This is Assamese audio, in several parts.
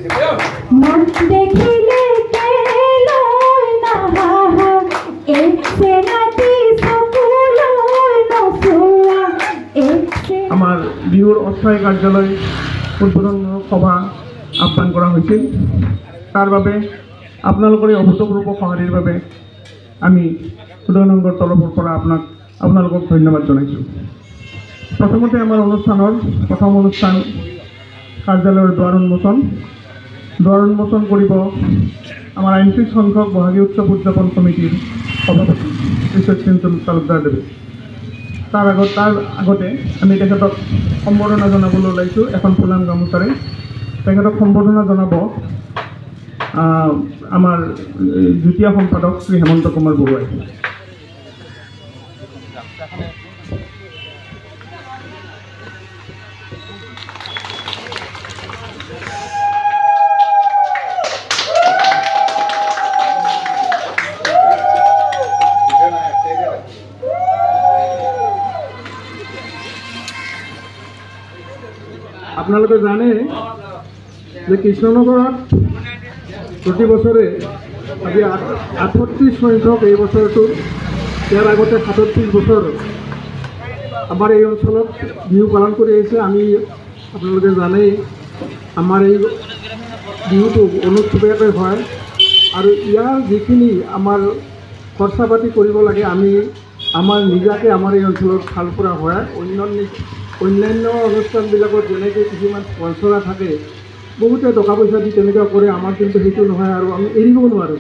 আমাৰ বিহুৰ অস্থায়ী কাৰ্যালয় উদ্বোধন সভা আহ্বান কৰা হৈছিল। তাৰ বাবে আপোনালোকৰ এই অভূতপূৰ্ব সঁহাৰিৰ বাবে আমি উদয়নগৰ তৰফৰ পৰা আপোনালোকক ধন্যবাদ জনাইছোঁ। প্ৰথমতে আমাৰ অনুষ্ঠানৰ প্ৰথম অনুষ্ঠান কাৰ্যালয়ৰ দুৱাৰ উন্মোচন কৰিব আমাৰ ৩৯ সংখ্যক বহাগী উৎসৱ উদযাপন সমিতিৰ সভাপতি শ্ৰী সত্যেন্দ্ৰ তালুকদাৰদেৱে। তাৰ আগতে আমি তেখেতক সম্বৰ্ধনা জনাবলৈ ওলাইছোঁ এখন ফুলাম গামোচাৰে। তেখেতক সম্বৰ্ধনা জনাব আমাৰ যুটীয়া সম্পাদক শ্ৰী হেমন্ত কুমাৰ বৰুৱাই। আপোনালোকে জানে যে কৃষ্ণনগৰত প্ৰতি বছৰে আজি ৩৮ সংখ্যক এই বছৰটো, ইয়াৰ আগতে ৩৭ বছৰ আমাৰ এই অঞ্চলত বিহু পালন কৰি আহিছে। আমি আপোনালোকে জানেই আমাৰ এই বিহুটো অনুষ্ঠিতভাৱে হয় আৰু ইয়াৰ যিখিনি আমাৰ খৰচা পাতি কৰিব লাগে আমি আমাৰ নিজাকৈ আমাৰ এই অঞ্চলত ভাল পৰা হয়। অন্যান্য অনুষ্ঠানবিলাকত যেনেকৈ কিছুমান স্পনচৰা থাকে, বহুতে টকা পইচা দি তেনেকুৱা কৰে, আমাৰ কিন্তু সেইটো নহয় আৰু আমি এৰিব নোৱাৰোঁ।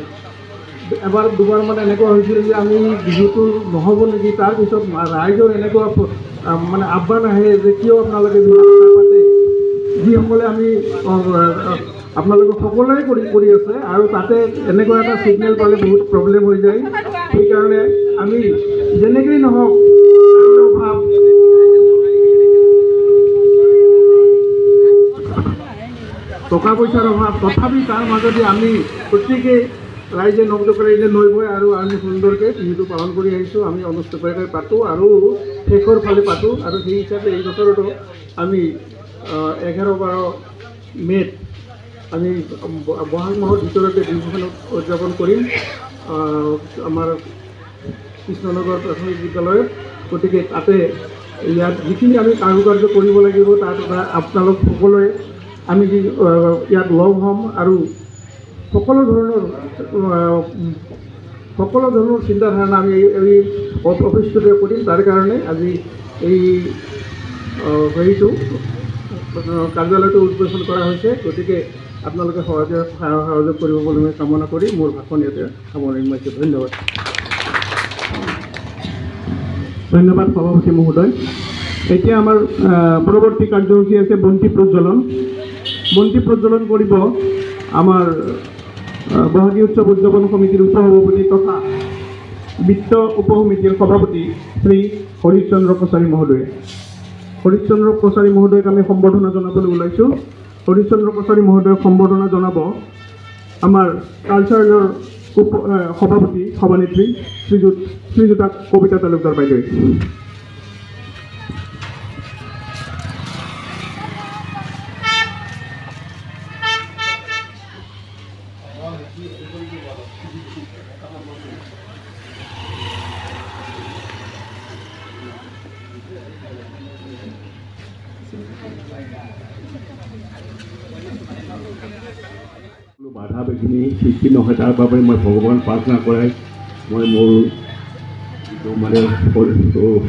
এবাৰ দুবাৰ মানে এনেকুৱা হৈছিল যে আমি বিহুটো নহ'ব নেকি, তাৰপিছত ৰাইজৰ এনেকুৱা মানে আহ্বান আহে যে কিয় আপোনালোকে বিহু নাপাতে, যিসকলে আমি আপোনালোকে সকলোৱে কৰি আছে আৰু তাতে এনেকুৱা এটা ছিগনেল পালে বহুত প্ৰব্লেম হৈ যায়। সেইকাৰণে আমি যেনেকেই নহওক অভাৱ টকা পইচাৰ অভাৱ, তথাপি তাৰ মাজতে আমি প্ৰত্যেকেই ৰাইজে নৱদকৰাইজে নৈ বৈ আৰু আমি সুন্দৰকৈ বিহুটো পালন কৰি আহিছোঁ। আমি অনুষ্ঠিতভাৱে পাতোঁ আৰু শেষৰ ফালে পাতোঁ আৰু সেই হিচাপে এই বছৰতো আমি 11-12 মে'ত আমি বহাগ মাহৰ ভিতৰতে বিহুখন উদযাপন কৰিম আমাৰ কৃষ্ণনগৰ প্ৰাথমিক বিদ্যালয়ত। গতিকে তাতে ইয়াত যিখিনি আমি কাৰুকাৰ্য কৰিব লাগিব তাত আপোনালোক সকলোৱে আমি ইয়াত লগ হ'ম আৰু সকলো ধৰণৰ চিন্তাধাৰণা আমি এই অফিচটোতে কৰিম। তাৰ কাৰণে আজি এই হেৰিটো কাৰ্যালয়টো উদ্বোধন কৰা হৈছে। গতিকে আপোনালোকে সহযোগ কৰিব বুলি মই কামনা কৰি মোৰ ভাষণ ইয়াতে সামৰণি মাৰিছোঁ। ধন্যবাদ সভাপতি মহোদয়। এতিয়া আমাৰ পৰৱৰ্তী কাৰ্যসূচী আছে বন্তি প্ৰজ্বলন কৰিব আমাৰ বহাগী উৎসৱ উদযাপন সমিতিৰ উপসভাপতি তথা বিত্ত উপসমিতিৰ সভাপতি শ্ৰী হৰিশ্চন্দ্ৰ কছাৰী মহোদয়ে। হৰিশ্চন্দ্ৰ কছাৰী মহোদয়ক আমি সম্বৰ্ধনা জনাবলৈ ওলাইছোঁ। হৰিশ্চন্দ্ৰ কছাৰী মহোদয়ক সম্বৰ্ধনা জনাব আমাৰ কালচাৰেলৰ সভানেত্ৰী শ্ৰীযুতা কবিতা তালুকদাৰ বাইদেৱে। বাধা বিঘিনি সৃষ্টি নহয় তাৰ বাবে মই ভগৱান প্ৰাৰ্থনা কৰাই মই মোৰ মানে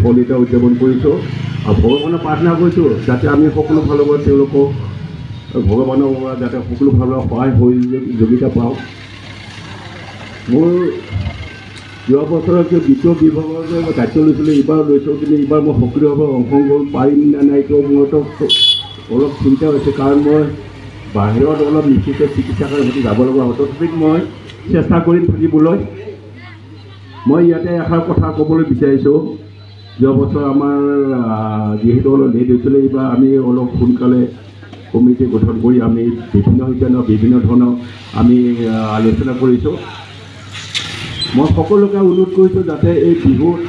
ফলিতা উদযাপন কৰিছোঁ আৰু ভগৱানক প্ৰাৰ্থনা কৰিছোঁ যাতে আমি সকলো ফালৰ পৰা তেওঁলোকক ভগৱানৰ পৰা যাতে সকলো ফালৰ সহায় সহযোগিতা পাওঁ। মোৰ যোৱা বছৰত যে দ্বিতীয় বিভাগৰ যে দায়িত্ব লৈছিলোঁ এইবাৰ লৈছোঁ, কিন্তু এইবাৰ মই সক্ৰিয়ভাৱে অংশগ্ৰহণ পাৰিম নে নাই তো মোৰতো অলপ চিন্তা হৈছে, কাৰণ মই বাহিৰত অলপ নিশ্চিত চিকিৎসালয়ৰ সৈতে যাব লগা হয়। তথাপি মই চেষ্টা কৰিম থাকিবলৈ। মই ইয়াতে এষাৰ কথা ক'বলৈ বিচাৰিছোঁ। যোৱা বছৰ আমাৰ যিহেতু অলপ লেট হৈছিলে, এইবাৰ আমি অলপ সোনকালে কমিটি গঠন কৰি আমি বিভিন্ন ধৰণৰ আমি আলোচনা কৰিছোঁ। মই সকলোকে অনুৰোধ কৰিছোঁ যাতে এই বিহুত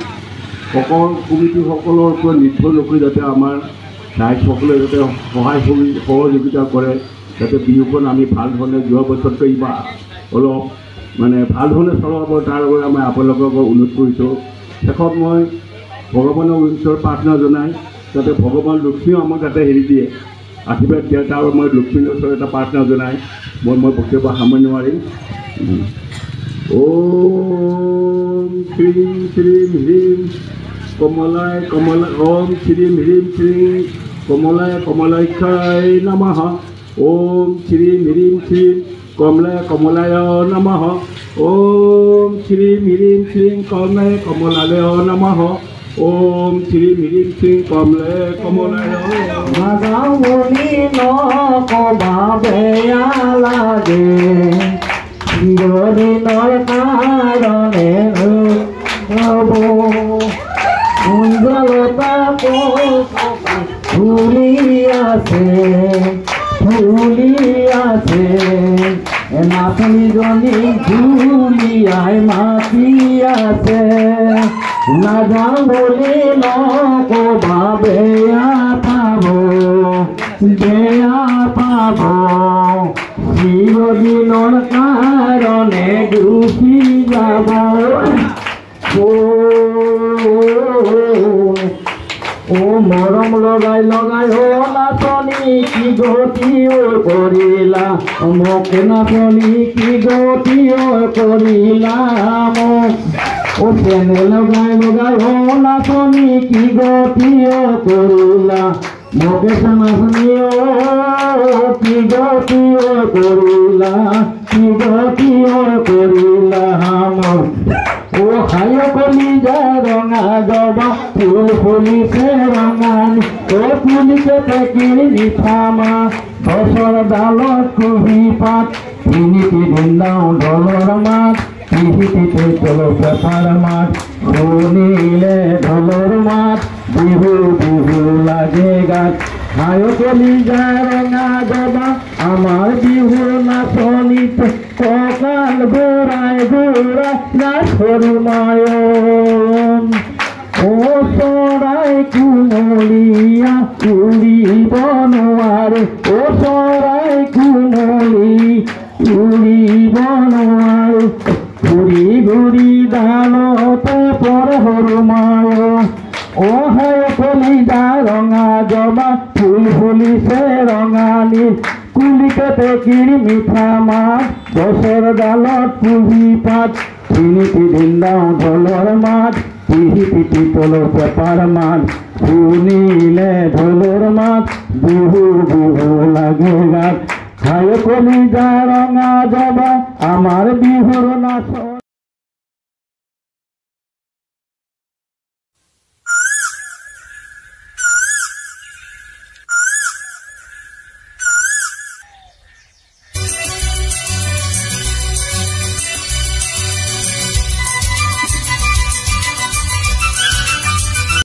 সকলো কমিটিসকলৰ ওপৰত নিৰ্ভৰ নকৰি যাতে আমাৰ ৰাইজসকলে যাতে সহায় সহযোগিতা কৰে যাতে বিহুখন আমি ভাল ধৰণে যোৱা বছৰতকৈ এইবাৰ অলপ মানে ভাল ধৰণে চলাব তাৰ বাবে মই আপোনালোকক অনুৰোধ কৰিছোঁ। শেষত মই ভগৱানৰ ওচৰত প্ৰাৰ্থনা জনাই যাতে ভগৱান লক্ষ্মীও আমাক যাতে হেৰি দিয়ে আশীৰ্বাদ দিয়ে তাৰ মই লক্ষ্মীৰ ওচৰত এটা প্ৰাৰ্থনা জনাই মই বক্তব্য সামৰণি মাৰিম। ওম শ্ৰীম শ্ৰীম হ্ৰীম কমলায় কমলা ওম শ্ৰীম হ্ৰীম শ্ৰীম কমলায় কমলাক্ষায় নমঃ। ওম শ্ৰীম হ্ৰীম শ্ৰীম কমলায় কমলায় নমঃ। ওম শ্ৰীম হ্ৰীম শ্ৰীম কমলায় কমলায় নমঃ। ওম শ্ৰীম হ্ৰীম শ্ৰীম কমলায় কমলায় নাগামনি নকবাবে লাগে চিৰদিনৰ কাৰণে ৰ'ব কুঞ্জলতা ফুলি আছে নাচনীজনী ঝুলিয়াই মাতি আছে নাযাওঁ বুলি নকবা বেয়া পাব চিৰদিনৰ কাৰণে গুচি যাব। ও মৰম লগাই লগাই নাচনী কি গতি কৰিলা মোক নাচনী কি গতি কৰিলা মোক ও চেনে লগাই লগাই নাচনী কি গতি কৰিলা মোকে নাচনী কি গতি কৰিলা মোক ও হায় কলিজা ৰঙা জবা ফুল ফুলিছে ৰঙানী ও ফুলিছে টেকিৰ নিঠামা গছৰ ডালত কুহি পাত তিনিটি বৃন্দাও ঢোলৰ মাত পিহিটিতে চলো পেপাৰ মাত শুনিলে ঢোলৰ মাত বিহু বিহু লাগে গাত হায় কলিজা ৰঙা জবা আমাৰ বিহুৰ নাচনীতে কঁকাল ঘূৰাই ঘূৰাই নাচৰ নয়ন ও চৰাই কুমলীয়া উৰিব নোৱাৰে ও চৰাই উৰিব নোৱাৰে ঘূৰি ঘূৰি ডালতে পৰে সৰু মায় ও হায় কলিজা ৰঙা জবা ফুল ফুলিছে ৰঙালী কুলিকতে কিৰি মিঠা মাত গছৰ ডালত কুহি পাত তিনিটি বৃন্দাও ঢোলৰ মাত পিহিটি তলৰ পেপাৰ মাত শুনিলে ঢোলৰ মাত বিহু বিহু লাগে গাত হায় কলিজা ৰঙা জবা আমাৰ বিহুৰ নাচ।